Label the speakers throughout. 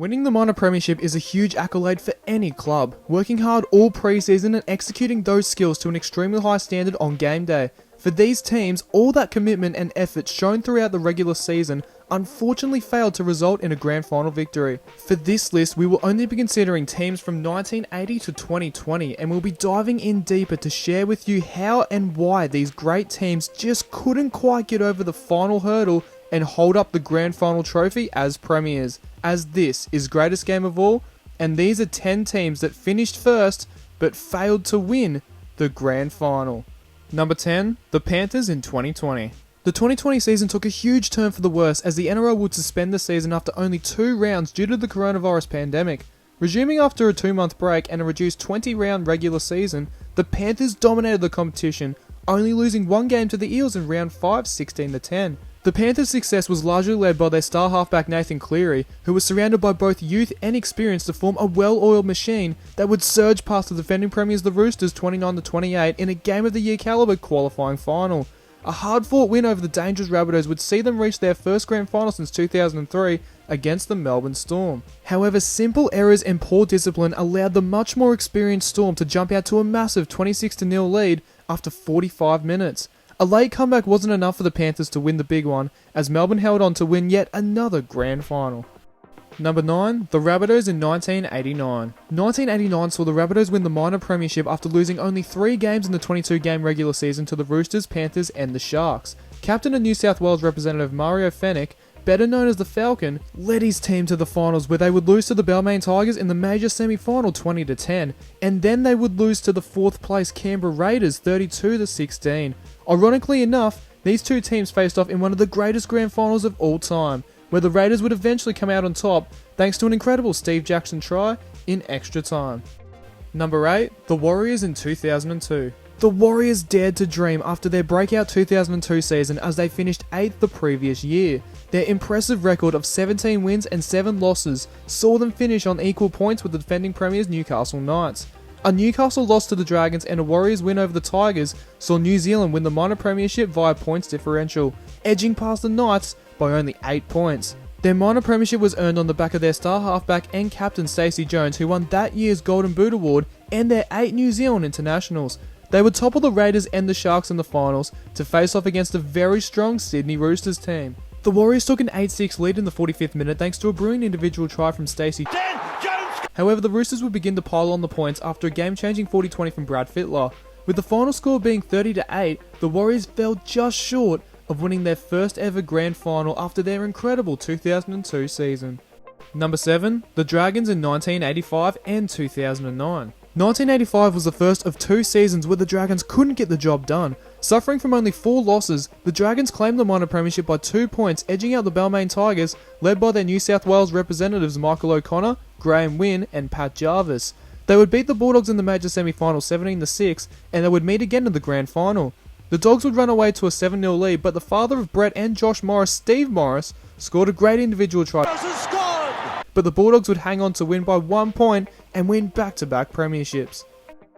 Speaker 1: Winning the minor premiership is a huge accolade for any club, working hard all pre-season and executing those skills to an extremely high standard on game day. For these teams, all that commitment and effort shown throughout the regular season unfortunately failed to result in a grand final victory. For this list, we will only be considering teams from 1980 to 2020, and we'll be diving in deeper to share with you how and why these great teams just couldn't quite get over the final hurdle and hold up the grand final trophy as premiers, as this is greatest game of all, and these are 10 teams that finished first but failed to win the grand final. Number 10, the Panthers in 2020. The 2020 season took a huge turn for the worse as the NRL would suspend the season after only 2 rounds due to the coronavirus pandemic. Resuming after a 2-month break and a reduced 20-round regular season, the Panthers dominated the competition, only losing 1 game to the Eels in round 5, 16-10. The Panthers' success was largely led by their star halfback Nathan Cleary, who was surrounded by both youth and experience to form a well-oiled machine that would surge past the defending premiers the Roosters 29-28 in a Game of the Year calibre qualifying final. A hard-fought win over the dangerous Rabbitohs would see them reach their first grand final since 2003 against the Melbourne Storm. However, simple errors and poor discipline allowed the much more experienced Storm to jump out to a massive 26-0 lead after 45 minutes. A late comeback wasn't enough for the Panthers to win the big one, as Melbourne held on to win yet another grand final. Number 9, the Rabbitohs in 1989. 1989 saw the Rabbitohs win the minor premiership after losing only 3 games in the 22-game regular season to the Roosters, Panthers and the Sharks. Captain and New South Wales representative Mario Fenech, better known as the Falcon, led his team to the finals where they would lose to the Balmain Tigers in the major semi-final 20-10, and then they would lose to the 4th place Canberra Raiders 32-16. Ironically enough, these two teams faced off in one of the greatest grand finals of all time, where the Raiders would eventually come out on top thanks to an incredible Steve Jackson try in extra time. Number 8, the Warriors in 2002. The Warriors dared to dream after their breakout 2002 season as they finished 8th the previous year. Their impressive record of 17 wins and 7 losses saw them finish on equal points with the defending premiers Newcastle Knights. A Newcastle loss to the Dragons and a Warriors win over the Tigers saw New Zealand win the minor premiership via points differential, edging past the Knights by only 8 points. Their minor premiership was earned on the back of their star halfback and captain Stacey Jones, who won that year's Golden Boot Award and their 8 New Zealand internationals. They would topple the Raiders and the Sharks in the finals to face off against a very strong Sydney Roosters team. The Warriors took an 8-6 lead in the 45th minute thanks to a brilliant individual try from Stacey. However, the Roosters would begin to pile on the points after a game-changing 40-20 from Brad Fittler. With the final score being 30-8, the Warriors fell just short of winning their first ever grand final after their incredible 2002 season. Number 7, the Dragons in 1985 and 2009. 1985 was the first of 2 seasons where the Dragons couldn't get the job done. Suffering from only 4 losses, the Dragons claimed the minor premiership by 2 points, edging out the Balmain Tigers, led by their New South Wales representatives Michael O'Connor, Graham Wynn and Pat Jarvis. They would beat the Bulldogs in the major semi-final 17-6, and they would meet again in the grand final. The Dogs would run away to a 7-0 lead, but the father of Brett and Josh Morris, Steve Morris, scored a great individual try. But the Bulldogs would hang on to win by 1 point and win back-to-back premierships.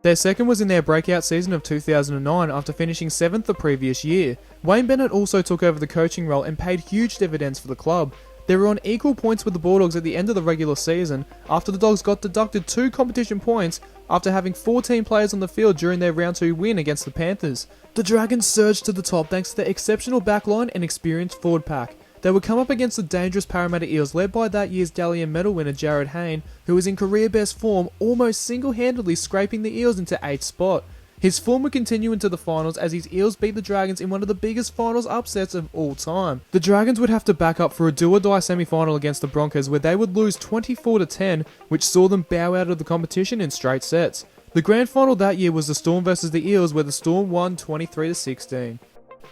Speaker 1: Their second was in their breakout season of 2009 after finishing 7th the previous year. Wayne Bennett also took over the coaching role and paid huge dividends for the club. They were on equal points with the Bulldogs at the end of the regular season after the Dogs got deducted 2 competition points after having 14 players on the field during their round 2 win against the Panthers. The Dragons surged to the top thanks to their exceptional backline and experienced forward pack. They would come up against the dangerous Parramatta Eels led by that year's Dally M medal winner Jared Hayne, who was in career best form, almost single-handedly scraping the Eels into 8th spot. His form would continue into the finals as his Eels beat the Dragons in one of the biggest finals upsets of all time. The Dragons would have to back up for a do-or-die semi-final against the Broncos where they would lose 24-10, which saw them bow out of the competition in straight sets. The grand final that year was the Storm versus the Eels where the Storm won 23-16.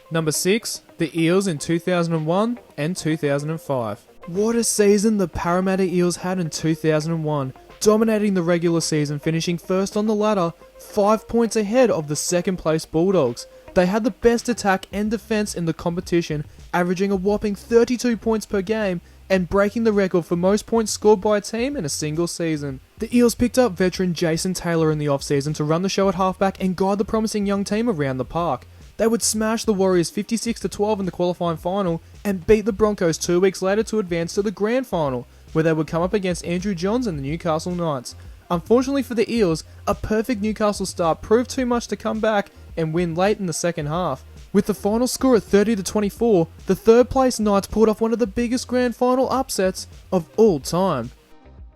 Speaker 1: Number 6, the Eels in 2001 and 2005. What a season the Parramatta Eels had in 2001, dominating the regular season, finishing first on the ladder, 5 points ahead of the second place Bulldogs. They had the best attack and defence in the competition, averaging a whopping 32 points per game and breaking the record for most points scored by a team in a single season. The Eels picked up veteran Jason Taylor in the off-season to run the show at halfback and guide the promising young team around the park. They would smash the Warriors 56-12 in the qualifying final and beat the Broncos 2 weeks later to advance to the grand final. where they would come up against Andrew Johns and the Newcastle Knights. Unfortunately for the Eels, a perfect Newcastle start proved too much to come back and win late in the second half. With the final score at 30-24, the third place Knights pulled off one of the biggest grand final upsets of all time.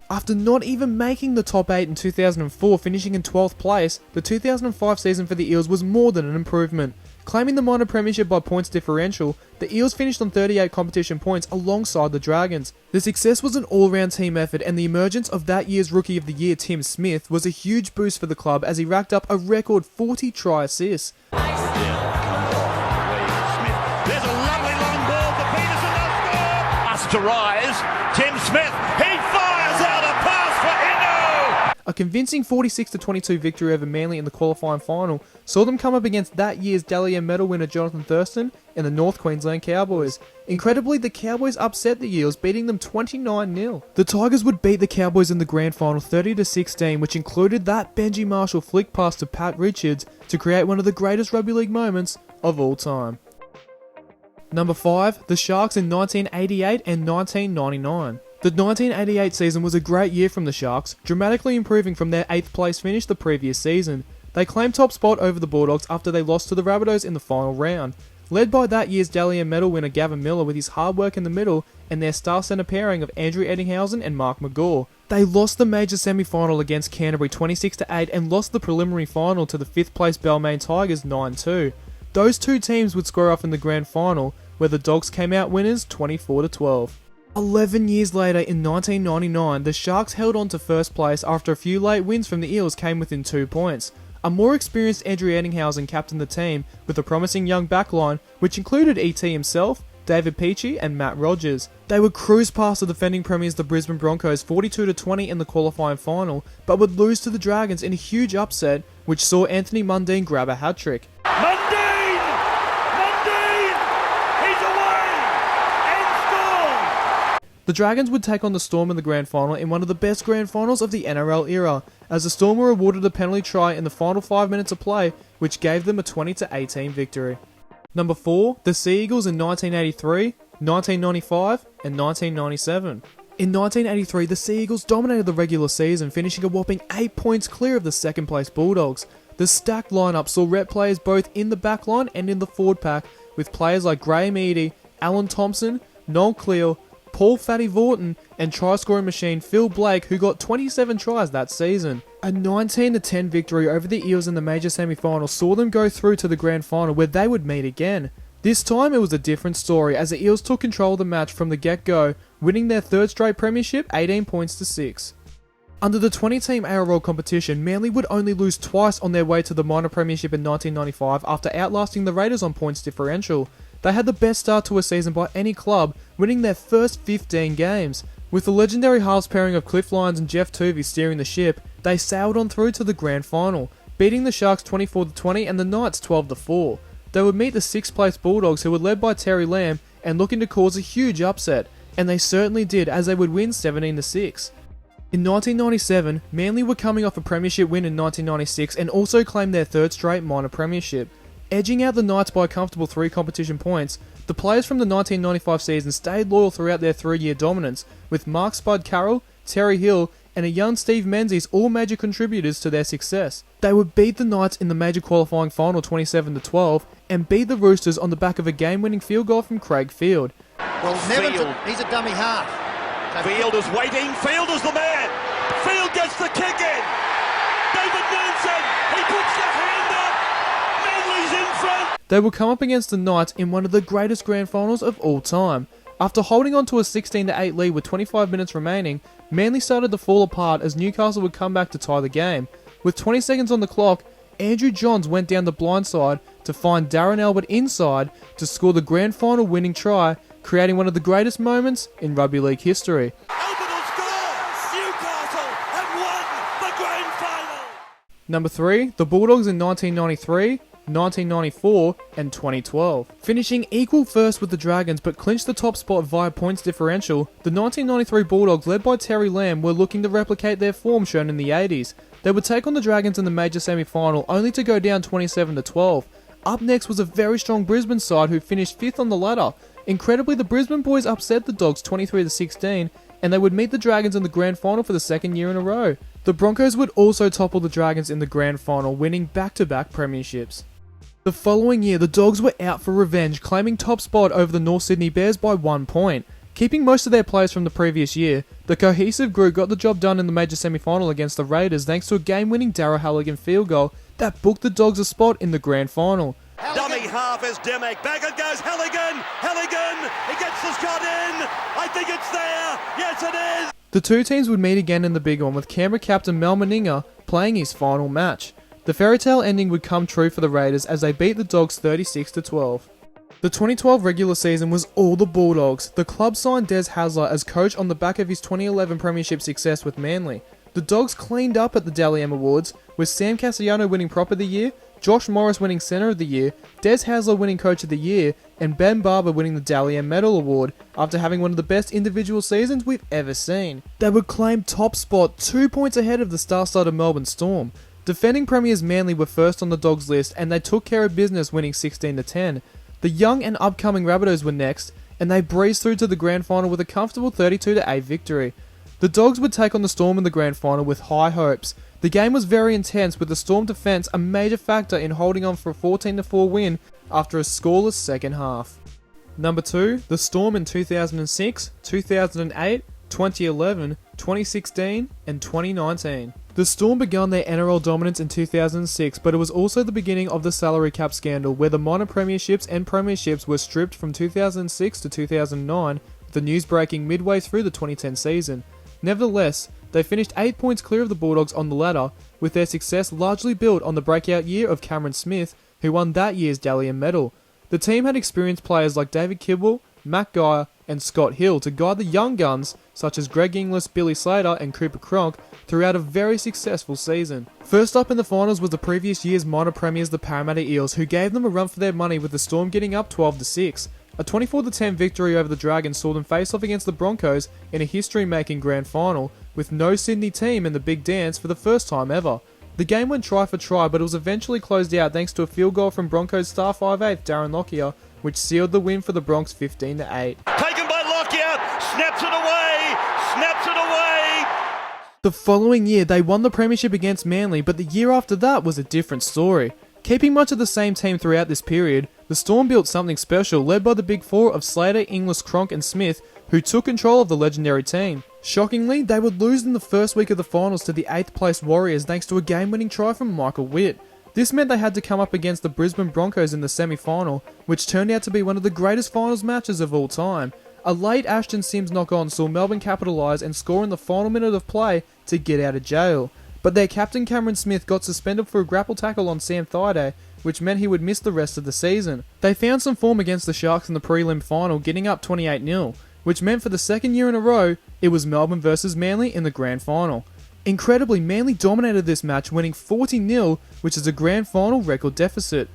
Speaker 1: After not even making the top 8 in 2004, finishing in 12th place, the 2005 season for the Eels was more than an improvement. Claiming the minor premiership by points differential, the Eels finished on 38 competition points alongside the Dragons. The success was an all-round team effort, and the emergence of that year's Rookie of the Year Tim Smith was a huge boost for the club as he racked up a record 40 try assists.
Speaker 2: There's a lovely long ball for Peterson to score. Us to rise, Tim Smith, he fires out a pass for Inu.
Speaker 1: A convincing 46-22 victory over Manly in the qualifying final saw them come up against that year's Dally M medal winner Jonathan Thurston and the North Queensland Cowboys. Incredibly, the Cowboys upset the Eels, beating them 29-0. The Tigers would beat the Cowboys in the grand final 30-16, which included that Benji Marshall flick pass to Pat Richards to create one of the greatest rugby league moments of all time. Number 5, the Sharks in 1988 and 1999. The 1988 season was a great year from the Sharks, dramatically improving from their 8th place finish the previous season. They claimed top spot over the Bulldogs after they lost to the Rabbitohs in the final round. Led by that year's Dally M medal winner Gavin Miller with his hard work in the middle and their star centre pairing of Andrew Eddinghausen and Mark McGaw. They lost the major semi-final against Canterbury 26-8 and lost the preliminary final to the 5th place Balmain Tigers 9-2. Those two teams would square off in the grand final, where the Dogs came out winners 24-12. 11 years later, in 1999, the Sharks held on to first place after a few late wins from the Eels came within 2 points. A more experienced Andrew Eddinghausen captained the team with a promising young backline, which included ET himself, David Peachey and Matt Rogers. They would cruise past the defending premiers the Brisbane Broncos 42-20 in the qualifying final, but would lose to the Dragons in a huge upset, which saw Anthony Mundine grab a hat-trick. The Dragons would take on the Storm in the grand final in one of the best grand finals of the NRL era, as the Storm were awarded a penalty try in the final 5 minutes of play, which gave them a 20-18 victory. Number 4, the Sea Eagles in 1983, 1995 and 1997. In 1983, the Sea Eagles dominated the regular season, finishing a whopping 8 points clear of the second place Bulldogs. The stacked lineup saw rep players both in the back line and in the forward pack, with players like Graham Eadie, Alan Thompson, Noel Cleal, Paul Fatty Vaughton, and try-scoring machine Phil Blake, who got 27 tries that season. A 19-10 victory over the Eels in the major semi-final saw them go through to the grand final, where they would meet again. This time it was a different story, as the Eels took control of the match from the get-go, winning their third straight premiership 18 points to 6. Under the 20-team ARL competition, Manly would only lose twice on their way to the minor premiership in 1995 after outlasting the Raiders on points differential. They had the best start to a season by any club, winning their first 15 games. With the legendary halves pairing of Cliff Lyons and Jeff Tuvey steering the ship, they sailed on through to the grand final, beating the Sharks 24-20 and the Knights 12-4. They would meet the 6th place Bulldogs, who were led by Terry Lamb and looking to cause a huge upset, and they certainly did, as they would win 17-6. In 1997, Manly were coming off a premiership win in 1996 and also claimed their third straight minor premiership. Edging out the Knights by a comfortable 3 competition points, the players from the 1995 season stayed loyal throughout their 3-year dominance, with Mark Spud Carroll, Terry Hill, and a young Steve Menzies all major contributors to their success. They would beat the Knights in the major qualifying final 27-12 and beat the Roosters on the back of a game-winning field goal from Craig Field.
Speaker 3: Well, Neville, he's a dummy half.
Speaker 2: Field is waiting, Field is the man. Field gets the kick in. David Nelson, he puts the hand up. Manly's in front.
Speaker 1: They will come up against the Knights in one of the greatest grand finals of all time. After holding on to a 16-8 lead with 25 minutes remaining, Manly started to fall apart as Newcastle would come back to tie the game. With 20 seconds on the clock, Andrew Johns went down the blind side to find Darren Albert inside to score the grand final winning try, creating one of the greatest moments in rugby league history.
Speaker 2: Albert will score. Newcastle have won the grand final.
Speaker 1: Number 3, the Bulldogs in 1993, 1994 and 2012. Finishing equal first with the Dragons but clinched the top spot via points differential, the 1993 Bulldogs led by Terry Lamb were looking to replicate their form shown in the 80s. They would take on the Dragons in the major semi-final only to go down 27-12. Up next was a very strong Brisbane side who finished 5th on the ladder. Incredibly, the Brisbane boys upset the Dogs 23-16 and they would meet the Dragons in the grand final for the second year in a row. The Broncos would also topple the Dragons in the grand final, winning back-to-back premierships. The following year, the Dogs were out for revenge, claiming top spot over the North Sydney Bears by 1 point. Keeping most of their players from the previous year, the cohesive group got the job done in the major semi-final against the Raiders thanks to a game-winning Darryl Halligan field goal that booked the Dogs a spot in the grand final.
Speaker 2: Dummy half is Dimick. Back it goes Halligan. Halligan. He gets the shot in. I think it's there. Yes, it is.
Speaker 1: The two teams would meet again in the big one, with Canberra captain Mal Meninga playing his final match. The fairy tale ending would come true for the Raiders as they beat the Dogs 36-12. The 2012 regular season was all the Bulldogs. The club signed Des Hasler as coach on the back of his 2011 premiership success with Manly. The Dogs cleaned up at the Dally M Awards, with Sam Castellano winning Prop of the Year, Josh Morris winning Centre of the Year, Des Hasler winning Coach of the Year, and Ben Barber winning the Dally M Medal Award after having one of the best individual seasons we've ever seen. They would claim top spot 2 points ahead of the star-studded Melbourne Storm. Defending premiers Manly were first on the Dogs list, and they took care of business winning 16-10. The young and upcoming Rabbitohs were next, and they breezed through to the grand final with a comfortable 32-8 victory. The Dogs would take on the Storm in the grand final with high hopes. The game was very intense, with the Storm defence a major factor in holding on for a 14-4 win after a scoreless second half. Number 2, the Storm in 2006, 2008, 2011, 2016 and 2019. The Storm began their NRL dominance in 2006, but it was also the beginning of the salary cap scandal, where the minor premierships and premierships were stripped from 2006 to 2009, with the news breaking midway through the 2010 season. Nevertheless, they finished 8 points clear of the Bulldogs on the ladder, with their success largely built on the breakout year of Cameron Smith, who won that year's Dally M medal. The team had experienced players like David Kibble, Matt Geyer and Scott Hill to guide the young guns such as Greg Inglis, Billy Slater and Cooper Cronk throughout a very successful season. First up in the finals was the previous year's minor premiers, the Parramatta Eels, who gave them a run for their money with the Storm getting up 12-6. A 24-10 victory over the Dragons saw them face off against the Broncos in a history-making grand final, with no Sydney team in the big dance for the first time ever. The game went try for try, but it was eventually closed out thanks to a field goal from Broncos star 5'8" Darren Lockyer, which sealed the win for the Bronx 15-8.
Speaker 2: Taken by Lockyer, snaps it away, snaps it away.
Speaker 1: The following year, they won the premiership against Manly, but the year after that was a different story. Keeping much of the same team throughout this period, the Storm built something special, led by the big four of Slater, Inglis, Cronk and Smith, who took control of the legendary team. Shockingly, they would lose in the first week of the finals to the 8th place Warriors thanks to a game-winning try from Michael Witt. This meant they had to come up against the Brisbane Broncos in the semi-final, which turned out to be one of the greatest finals matches of all time. A late Ashton Sims knock-on saw Melbourne capitalise and score in the final minute of play to get out of jail. But their captain Cameron Smith got suspended for a grapple tackle on Sam Thaiday, which meant he would miss the rest of the season. They found some form against the Sharks in the prelim final, getting up 28-0, which meant for the second year in a row, it was Melbourne versus Manly in the grand final. Incredibly, Manly dominated this match, winning 40-0, which is a grand final record deficit.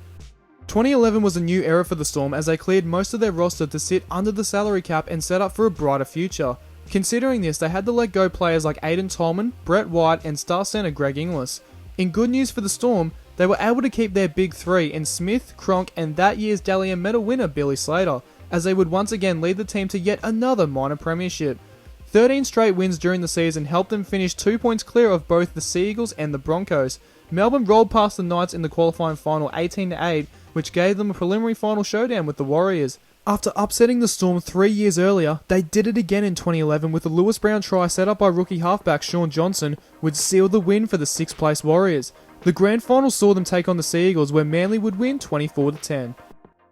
Speaker 1: 2011 was a new era for the Storm as they cleared most of their roster to sit under the salary cap and set up for a brighter future. Considering this, they had to let go players like Aidan Tolman, Brett White and star centre Greg Inglis. In good news for the Storm, they were able to keep their big three in Smith, Cronk and that year's Dally M medal winner Billy Slater, as they would once again lead the team to yet another minor premiership. 13 straight wins during the season helped them finish 2 points clear of both the Sea Eagles and the Broncos. Melbourne rolled past the Knights in the qualifying final 18-8, which gave them a preliminary final showdown with the Warriors. After upsetting the Storm 3 years earlier, they did it again in 2011 with a Lewis Brown try set up by rookie halfback Shaun Johnson, which sealed the win for the 6th place Warriors. The grand final saw them take on the Sea Eagles, where Manly would win 24-10.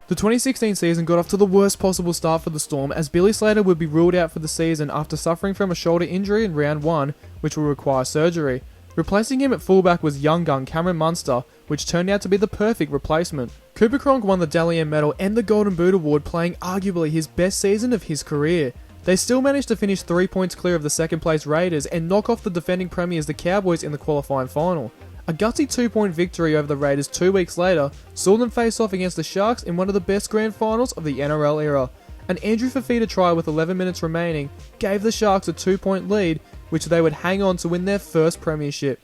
Speaker 1: The 2016 season got off to the worst possible start for the Storm, as Billy Slater would be ruled out for the season after suffering from a shoulder injury in round 1, which will require surgery. Replacing him at fullback was young gun Cameron Munster, which turned out to be the perfect replacement. Cooper Cronk won the Dally M medal and the Golden Boot award, playing arguably his best season of his career. They still managed to finish 3 points clear of the second place Raiders and knock off the defending premiers the Cowboys in the qualifying final. A gutsy 2-point victory over the Raiders 2 weeks later saw them face off against the Sharks in one of the best grand finals of the NRL era. An Andrew Fafita try with 11 minutes remaining gave the Sharks a 2-point lead, which they would hang on to win their first premiership.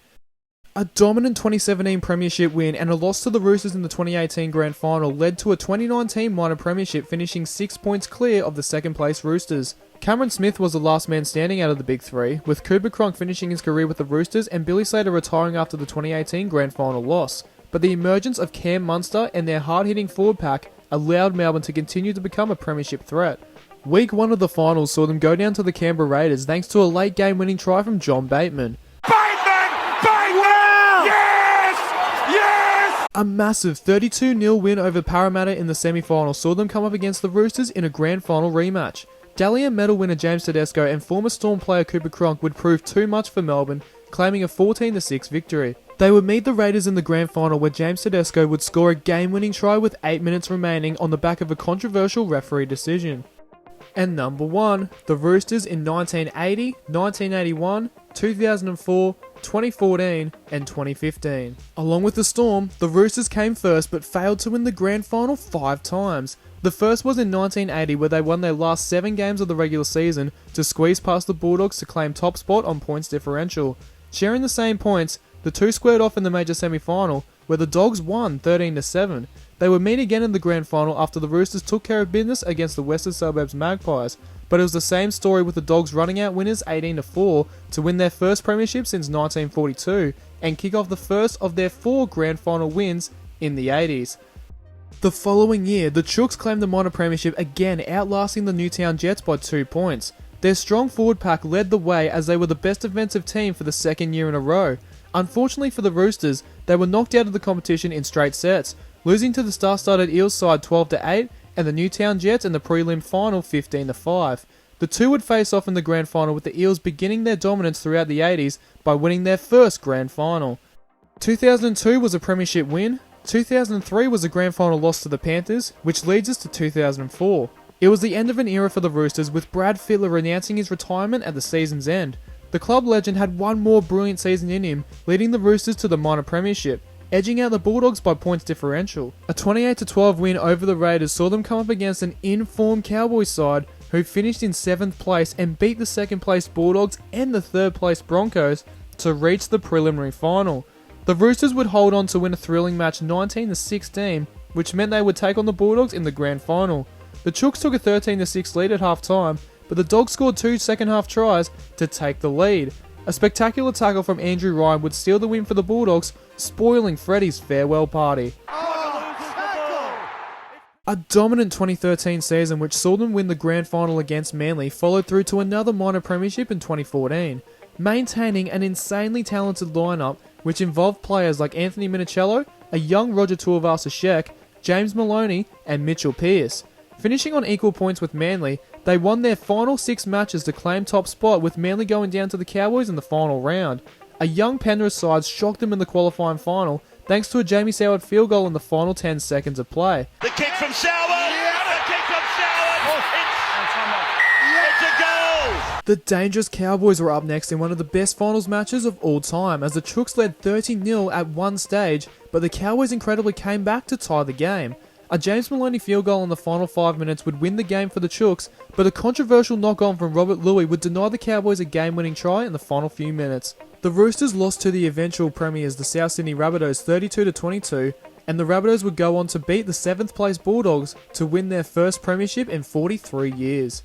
Speaker 1: A dominant 2017 premiership win and a loss to the Roosters in the 2018 grand final led to a 2019 minor premiership finishing 6 points clear of the second place Roosters. Cameron Smith was the last man standing out of the big three, with Cooper Cronk finishing his career with the Roosters and Billy Slater retiring after the 2018 grand final loss. But the emergence of Cam Munster and their hard-hitting forward pack allowed Melbourne to continue to become a premiership threat. Week 1 of the finals saw them go down to the Canberra Raiders thanks to a late game winning try from John Bateman. A massive 32-0 win over Parramatta in the semi-final saw them come up against the Roosters in a grand final rematch. Dally M medal winner James Tedesco and former Storm player Cooper Cronk would prove too much for Melbourne, claiming a 14-6 victory. They would meet the Raiders in the grand final where James Tedesco would score a game-winning try with 8 minutes remaining on the back of a controversial referee decision. And number 1, the Roosters in 1980, 1981, 2004, 2014 and 2015. Along with the Storm, the Roosters came first but failed to win the grand final 5 times. The first was in 1980 where they won their last 7 games of the regular season to squeeze past the Bulldogs to claim top spot on points differential. Sharing the same points, the two squared off in the major semi-final where the Dogs won 13-7. They would meet again in the grand final after the Roosters took care of business against the Western Suburbs Magpies, but it was the same story with the Dogs running out winners 18-4 to win their first premiership since 1942 and kick off the first of their 4 grand final wins in the 80s. The following year, the Chooks claimed the minor premiership again, outlasting the Newtown Jets by 2 points. Their strong forward pack led the way as they were the best defensive team for the second year in a row. Unfortunately for the Roosters, they were knocked out of the competition in straight sets, losing to the star-studded Eels side 12-8 and the Newtown Jets in the prelim final 15-5. The two would face off in the grand final with the Eels beginning their dominance throughout the 80s by winning their first grand final. 2002 was a premiership win, 2003 was a grand final loss to the Panthers, which leads us to 2004. It was the end of an era for the Roosters with Brad Fittler announcing his retirement at the season's end. The club legend had one more brilliant season in him, leading the Roosters to the minor premiership, edging out the Bulldogs by points differential. A 28-12 win over the Raiders saw them come up against an in-form Cowboys side who finished in 7th place and beat the 2nd place Bulldogs and the 3rd place Broncos to reach the preliminary final. The Roosters would hold on to win a thrilling match 19-16, which meant they would take on the Bulldogs in the grand final. The Chooks took a 13-6 lead at half-time, but the Dogs scored 2 second-half tries to take the lead. A spectacular tackle from Andrew Ryan would steal the win for the Bulldogs, spoiling Freddie's farewell party. A dominant 2013 season which saw them win the grand final against Manly followed through to another minor premiership in 2014, maintaining an insanely talented lineup which involved players like Anthony Minicello, a young Roger Tuivasa-Sheck, James Maloney and Mitchell Pearce. Finishing on equal points with Manly, they won their final 6 matches to claim top spot with Manly going down to the Cowboys in the final round. A young Penrith side shocked them in the qualifying final thanks to a Jamie Soward field goal in the final 10 seconds of play.
Speaker 2: The kick from Soward! The kick from Soward! It's a goal!
Speaker 1: The dangerous Cowboys were up next in one of the best finals matches of all time as the Chooks led 30-0 at one stage, but the Cowboys incredibly came back to tie the game. A James Maloney field goal in the final 5 minutes would win the game for the Chooks, but a controversial knock-on from Robert Louis would deny the Cowboys a game-winning try in the final few minutes. The Roosters lost to the eventual premiers, the South Sydney Rabbitohs 32-22, and the Rabbitohs would go on to beat the 7th place Bulldogs to win their first premiership in 43 years.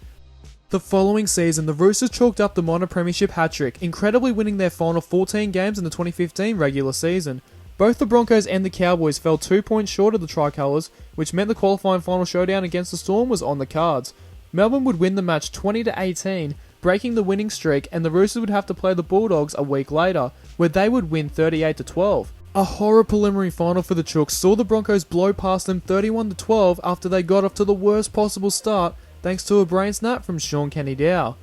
Speaker 1: The following season, the Roosters chalked up the minor premiership hat-trick, incredibly winning their final 14 games in the 2015 regular season. Both the Broncos and the Cowboys fell 2 points short of the Tricolours, which meant the qualifying final showdown against the Storm was on the cards. Melbourne would win the match 20-18, breaking the winning streak, and the Roosters would have to play the Bulldogs a week later, where they would win 38-12. A horror preliminary final for the Chooks saw the Broncos blow past them 31-12 after they got off to the worst possible start, thanks to a brain snap from Sean Kenny-Dow.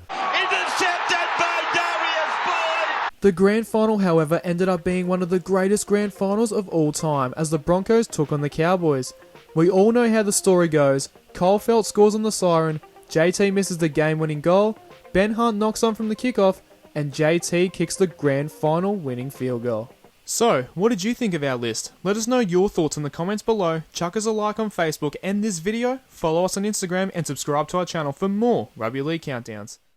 Speaker 1: The grand final, however, ended up being one of the greatest grand finals of all time as the Broncos took on the Cowboys. We all know how the story goes. Cole Felt scores on the siren, JT misses the game-winning goal, Ben Hunt knocks on from the kickoff, and JT kicks the grand final winning field goal. So, what did you think of our list? Let us know your thoughts in the comments below, chuck us a like on Facebook and this video, follow us on Instagram and subscribe to our channel for more Rugby League Countdowns.